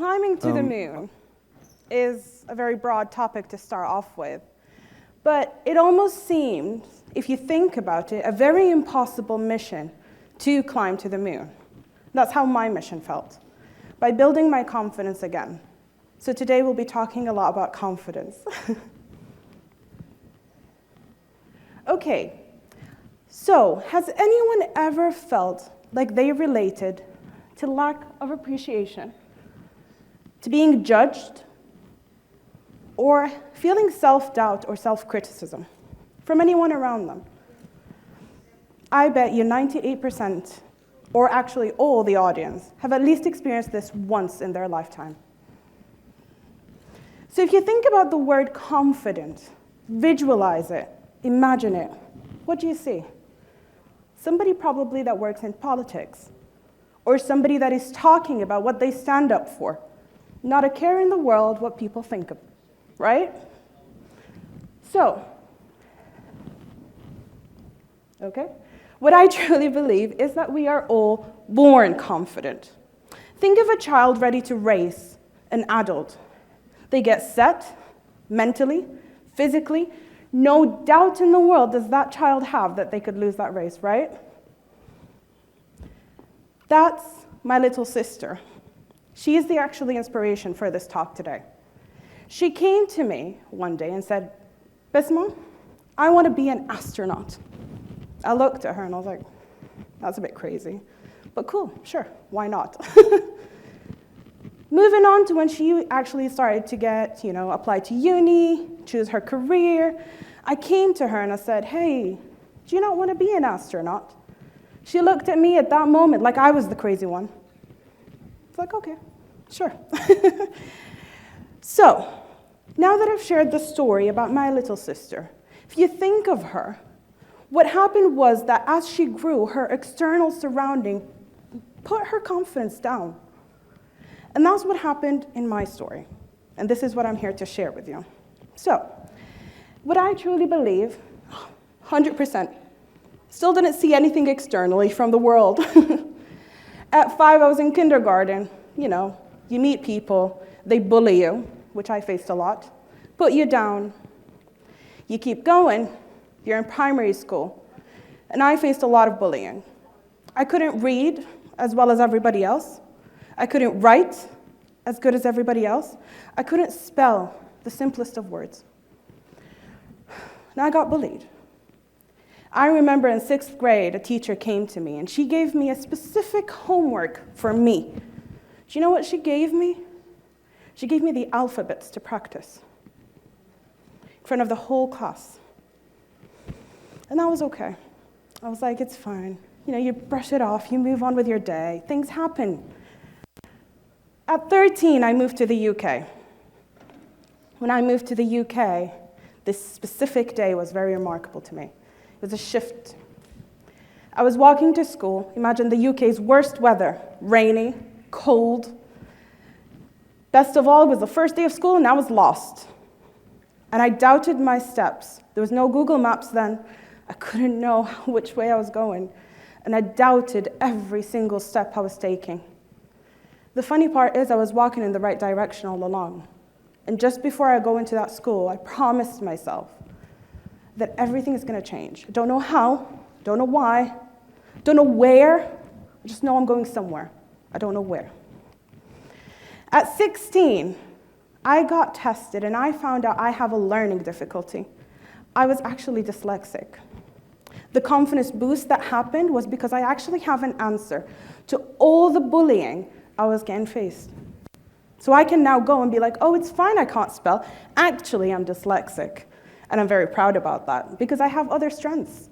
Climbing to the moon is a very broad topic to start off with, but it almost seems, if you think about it, a very impossible mission to climb to the moon. That's how my mission felt, by building my confidence again. So today we'll be talking a lot about confidence. Okay, so has anyone ever felt like they related to lack of appreciation, to being judged, or feeling self-doubt or self-criticism from anyone around them? I bet you 98%, or actually all the audience, have at least experienced this once in their lifetime. So if you think about the word confident, visualize it, imagine it, what do you see? Somebody probably that works in politics, or somebody that is talking about what they stand up for. Not a care in the world what people think of, right? So, okay, what I truly believe is that we are all born confident. Think of a child ready to race an adult. They get set, mentally, physically. No doubt in the world does that child have that they could lose that race, right? That's my little sister. She is the actual inspiration for this talk today. She came to me one day and said, Basma, I want to be an astronaut. I looked at her and I was like, that's a bit crazy. But cool, sure, why not? Moving on to when she actually started to get, apply to uni, choose her career, I came to her and I said, hey, do you not want to be an astronaut? She looked at me at that moment like I was the crazy one. It's like, okay, sure. So, now that I've shared the story about my little sister, if you think of her, what happened was that as she grew, her external surrounding put her confidence down. And that's what happened in my story. And this is what I'm here to share with you. So, what I truly believe, 100%, still didn't see anything externally from the world. At 5, I was in kindergarten. You meet people, they bully you, which I faced a lot, put you down. You keep going, you're in primary school, and I faced a lot of bullying. I couldn't read as well as everybody else. I couldn't write as good as everybody else. I couldn't spell the simplest of words. And I got bullied. I remember in 6th grade, a teacher came to me, and she gave me a specific homework for me. Do you know what she gave me? She gave me the alphabets to practice in front of the whole class. And that was okay. I was like, it's fine. You brush it off, you move on with your day. Things happen. At 13, I moved to the UK. When I moved to the UK, this specific day was very remarkable to me. It was a shift. I was walking to school. Imagine the UK's worst weather, rainy, cold. Best of all, it was the first day of school, and I was lost. And I doubted my steps. There was no Google Maps then. I couldn't know which way I was going. And I doubted every single step I was taking. The funny part is I was walking in the right direction all along. And just before I go into that school, I promised myself that everything is going to change. I don't know how, don't know why, don't know where, I just know I'm going somewhere. I don't know where. At 16, I got tested and I found out I have a learning difficulty. I was actually dyslexic. The confidence boost that happened was because I actually have an answer to all the bullying I was getting faced. So I can now go and be like, oh, it's fine, I can't spell. Actually, I'm dyslexic. And I'm very proud about that because I have other strengths.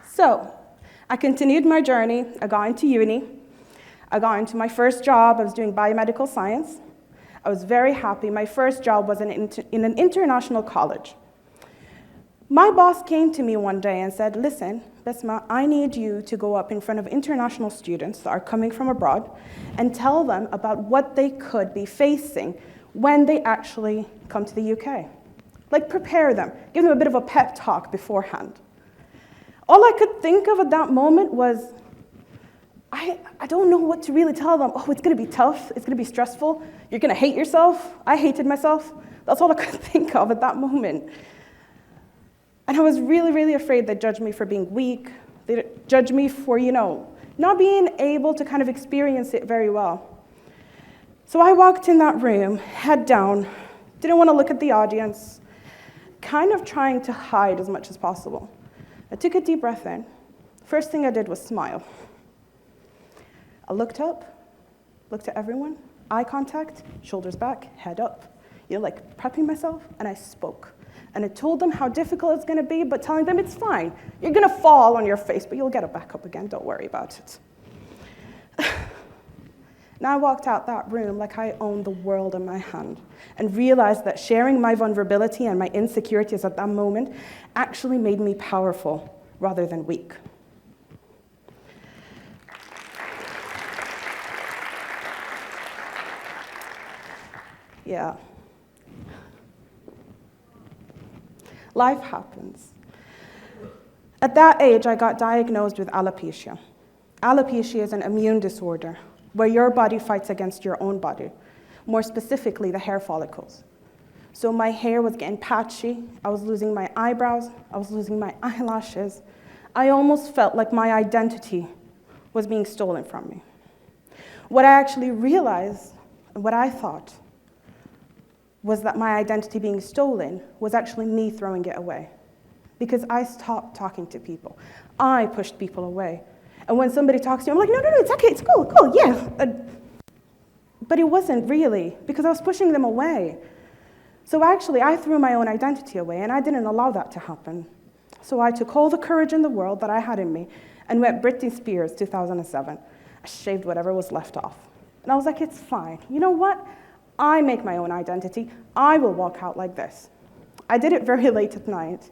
So I continued my journey. I got into uni. I got into my first job. I was doing biomedical science. I was very happy. My first job was in an international college. My boss came to me one day and said, listen, Basma, I need you to go up in front of international students that are coming from abroad and tell them about what they could be facing when they actually come to the UK. Like, prepare them. Give them a bit of a pep talk beforehand. All I could think of at that moment was, I don't know what to really tell them. Oh, it's going to be tough. It's going to be stressful. You're going to hate yourself. I hated myself. That's all I could think of at that moment. And I was really, really afraid they'd judge me for being weak. They'd judge me for, not being able to kind of experience it very well. So I walked in that room, head down, didn't want to look at the audience, kind of trying to hide as much as possible. I took a deep breath in. First thing I did was smile. I looked up, looked at everyone, eye contact, shoulders back, head up, like prepping myself, and I spoke. And I told them how difficult it's going to be, but telling them it's fine. You're going to fall on your face, but you'll get it back up again. Don't worry about it. And I walked out that room like I owned the world in my hand and realized that sharing my vulnerability and my insecurities at that moment actually made me powerful rather than weak. Yeah. Life happens. At that age, I got diagnosed with alopecia. Alopecia is an immune disorder where your body fights against your own body, more specifically the hair follicles. So my hair was getting patchy, I was losing my eyebrows, I was losing my eyelashes. I almost felt like my identity was being stolen from me. What I actually realized, and what I thought, was that my identity being stolen was actually me throwing it away. Because I stopped talking to people. I pushed people away. And when somebody talks to you, I'm like, no, it's okay, it's cool, yeah. But it wasn't really, because I was pushing them away. So actually, I threw my own identity away, and I didn't allow that to happen. So I took all the courage in the world that I had in me and went Britney Spears 2007. I shaved whatever was left off. And I was like, it's fine. You know what? I make my own identity. I will walk out like this. I did it very late at night,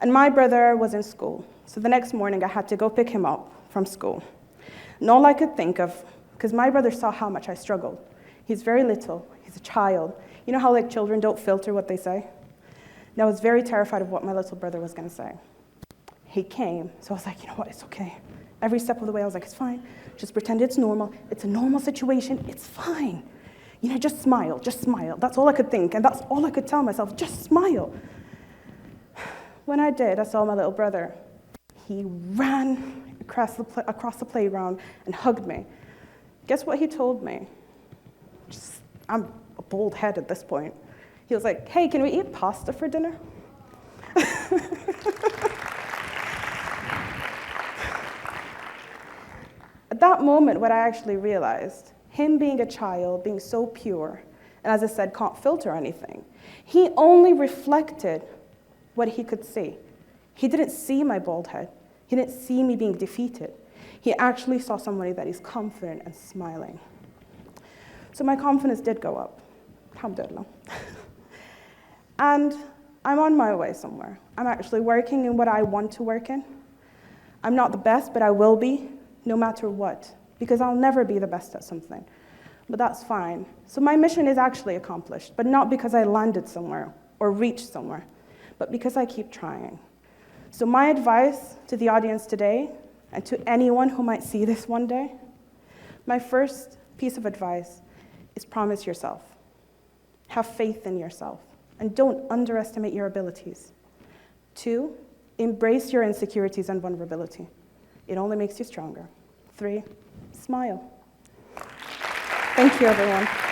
and my brother was in school. So the next morning, I had to go pick him up from school. And all I could think of, because my brother saw how much I struggled. He's very little. He's a child. You know how children don't filter what they say? And I was very terrified of what my little brother was going to say. He came, so I was like, you know what, it's okay. Every step of the way, I was like, it's fine. Just pretend it's normal. It's a normal situation. It's fine. Just smile, just smile. That's all I could think, and that's all I could tell myself, just smile. When I did, I saw my little brother. He ran across the playground and hugged me. Guess what he told me? I'm a bald head at this point. He was like, hey, can we eat pasta for dinner? At that moment, what I actually realized, him being a child, being so pure, and as I said, can't filter anything, he only reflected what he could see. He didn't see my bald head. He didn't see me being defeated. He actually saw somebody that is confident and smiling. So my confidence did go up. Alhamdulillah. And I'm on my way somewhere. I'm actually working in what I want to work in. I'm not the best, but I will be, no matter what, because I'll never be the best at something. But that's fine. So my mission is actually accomplished, but not because I landed somewhere or reached somewhere, but because I keep trying. So my advice to the audience today, and to anyone who might see this one day, my first piece of advice is promise yourself. Have faith in yourself, and don't underestimate your abilities. 2, embrace your insecurities and vulnerability. It only makes you stronger. 3, smile. Thank you, everyone.